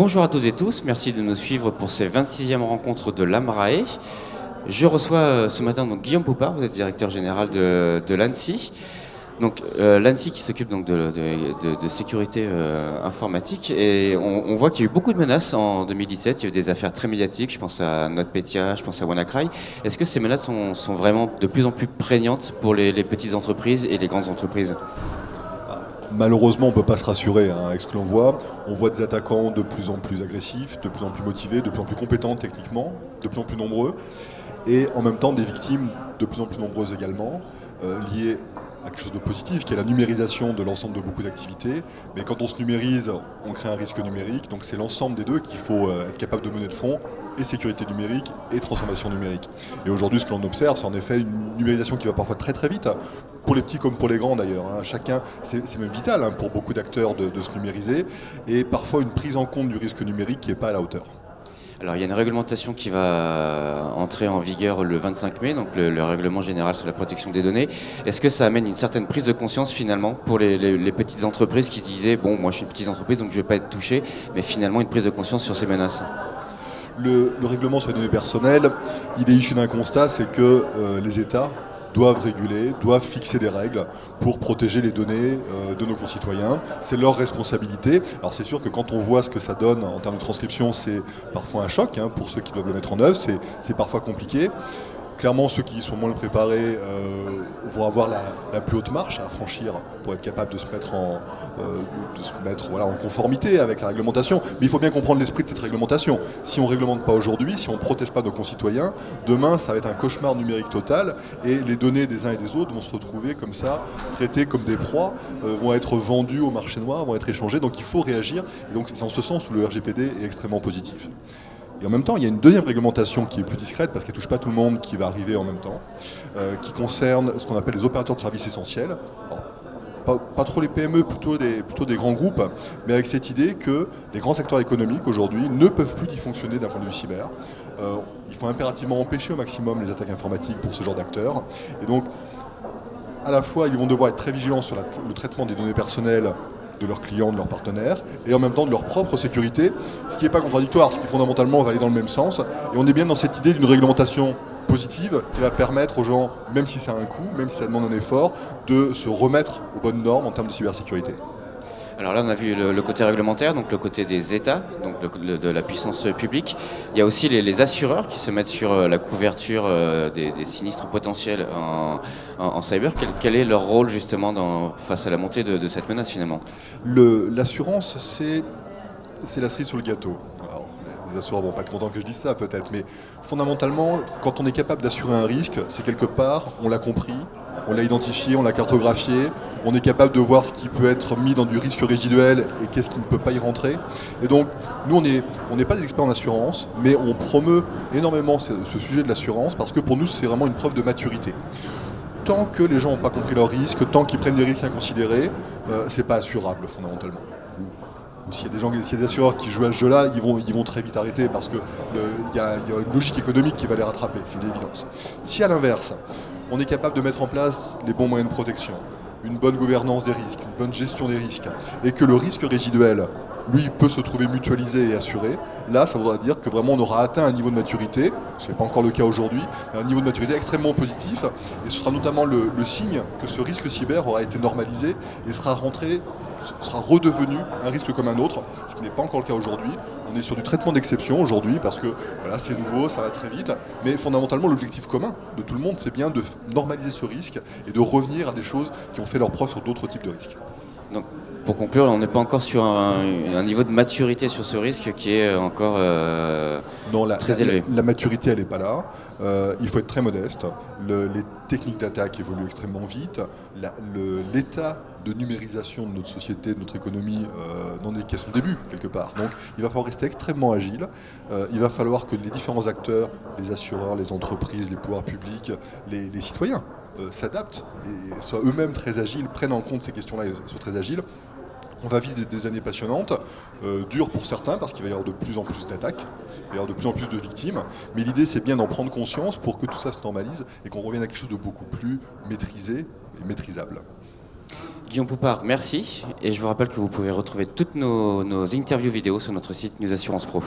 Bonjour à toutes et tous, merci de nous suivre pour ces 26e rencontres de l'AMRAE. Je reçois ce matin donc Guillaume Poupart, vous êtes directeur général de l'ANSSI. Donc l'ANSSI qui s'occupe donc de sécurité informatique, et on voit qu'il y a eu beaucoup de menaces en 2017, il y a eu des affaires très médiatiques, je pense à NotPetya, je pense à WannaCry. Est-ce que ces menaces sont vraiment de plus en plus prégnantes pour les petites entreprises et les grandes entreprises ? Malheureusement, on ne peut pas se rassurer avec ce que l'on voit. On voit des attaquants de plus en plus agressifs, de plus en plus motivés, de plus en plus compétents techniquement, de plus en plus nombreux, et en même temps des victimes de plus en plus nombreuses également, liées à quelque chose de positif, qui est la numérisation de l'ensemble de beaucoup d'activités. Mais quand on se numérise, on crée un risque numérique, donc c'est l'ensemble des deux qu'il faut être capable de mener de front, et sécurité numérique et transformation numérique. Et aujourd'hui, ce que l'on observe, c'est en effet une numérisation qui va parfois très très vite, pour les petits comme pour les grands d'ailleurs. Chacun, c'est même vital pour beaucoup d'acteurs de se numériser, et parfois une prise en compte du risque numérique qui n'est pas à la hauteur. Alors il y a une réglementation qui va entrer en vigueur le 25 mai, donc le règlement général sur la protection des données. Est-ce que ça amène une certaine prise de conscience finalement pour les petites entreprises qui se disaient « bon, moi je suis une petite entreprise donc je ne vais pas être touché », mais finalement une prise de conscience sur ces menaces? Le règlement sur les données personnelles, il est issu d'un constat, c'est que les États doivent réguler, doivent fixer des règles pour protéger les données de nos concitoyens. C'est leur responsabilité. Alors c'est sûr que quand on voit ce que ça donne en termes de transcription, c'est parfois un choc pour ceux qui doivent le mettre en œuvre, c'est parfois compliqué. Clairement, ceux qui sont moins préparés vont avoir la plus haute marche à franchir pour être capable de se mettre en conformité avec la réglementation. Mais il faut bien comprendre l'esprit de cette réglementation. Si on ne réglemente pas aujourd'hui, si on ne protège pas nos concitoyens, demain, ça va être un cauchemar numérique total, et les données des uns et des autres vont se retrouver comme ça, traitées comme des proies, vont être vendues au marché noir, vont être échangées. Donc il faut réagir. Et donc c'est en ce sens où le RGPD est extrêmement positif. Et en même temps, il y a une deuxième réglementation qui est plus discrète, parce qu'elle ne touche pas tout le monde, qui va arriver en même temps, qui concerne ce qu'on appelle les opérateurs de services essentiels. Alors, pas trop les PME, plutôt des grands groupes, mais avec cette idée que les grands acteurs économiques aujourd'hui ne peuvent plus y fonctionner d'un point de vue cyber. Il faut impérativement empêcher au maximum les attaques informatiques pour ce genre d'acteurs. Et donc, à la fois, ils vont devoir être très vigilants sur le traitement des données personnelles de leurs clients, de leurs partenaires, et en même temps de leur propre sécurité, ce qui n'est pas contradictoire, ce qui fondamentalement va aller dans le même sens. Et on est bien dans cette idée d'une réglementation positive qui va permettre aux gens, même si ça a un coût, même si ça demande un effort, de se remettre aux bonnes normes en termes de cybersécurité. Alors là, on a vu le côté réglementaire, donc le côté des États, donc de la puissance publique. Il y a aussi les assureurs qui se mettent sur la couverture des sinistres potentiels en cyber. Quel est leur rôle justement face à la montée de cette menace finalement? L'assurance, c'est la cerise sur le gâteau. Alors, les assureurs ne vont pas être contents que je dise ça peut-être, mais fondamentalement, quand on est capable d'assurer un risque, c'est quelque part, on l'a compris, on l'a identifié, on l'a cartographié, on est capable de voir ce qui peut être mis dans du risque résiduel et qu'est-ce qui ne peut pas y rentrer. Et donc, nous, on n'est pas des experts en assurance, mais on promeut énormément ce sujet de l'assurance parce que pour nous, c'est vraiment une preuve de maturité. Tant que les gens n'ont pas compris leurs risques, tant qu'ils prennent des risques inconsidérés, c'est pas assurable fondamentalement. Ou s'il y a des assureurs qui jouent à ce jeu-là, ils vont très vite arrêter parce qu'il y a une logique économique qui va les rattraper, c'est une évidence. Si à l'inverse, on est capable de mettre en place les bons moyens de protection, une bonne gouvernance des risques, une bonne gestion des risques, et que le risque résiduel, lui, peut se trouver mutualisé et assuré, là, ça voudra dire que vraiment on aura atteint un niveau de maturité, ce n'est pas encore le cas aujourd'hui, mais un niveau de maturité extrêmement positif, et ce sera notamment le signe que ce risque cyber aura été normalisé et sera redevenu un risque comme un autre, ce qui n'est pas encore le cas aujourd'hui. On est sur du traitement d'exception aujourd'hui parce que voilà, c'est nouveau, ça va très vite, mais fondamentalement l'objectif commun de tout le monde, c'est bien de normaliser ce risque et de revenir à des choses qui ont fait leur preuve sur d'autres types de risques. Donc, pour conclure, on n'est pas encore sur un niveau de maturité sur ce risque qui est encore très élevé. La maturité, elle n'est pas là. Il faut être très modeste. Les techniques d'attaque évoluent extrêmement vite. L'état de numérisation de notre société, de notre économie, n'en est qu'à son début, quelque part. Donc, il va falloir rester extrêmement agile. Il va falloir que les différents acteurs, les assureurs, les entreprises, les pouvoirs publics, les citoyens, s'adaptent et soient eux-mêmes très agiles, prennent en compte ces questions-là et soient très agiles. On va vivre des années passionnantes, dures pour certains parce qu'il va y avoir de plus en plus d'attaques, il va y avoir de plus en plus de victimes, mais l'idée c'est bien d'en prendre conscience pour que tout ça se normalise et qu'on revienne à quelque chose de beaucoup plus maîtrisé et maîtrisable. Guillaume Poupard, merci. Et je vous rappelle que vous pouvez retrouver toutes nos interviews vidéo sur notre site News Assurance Pro.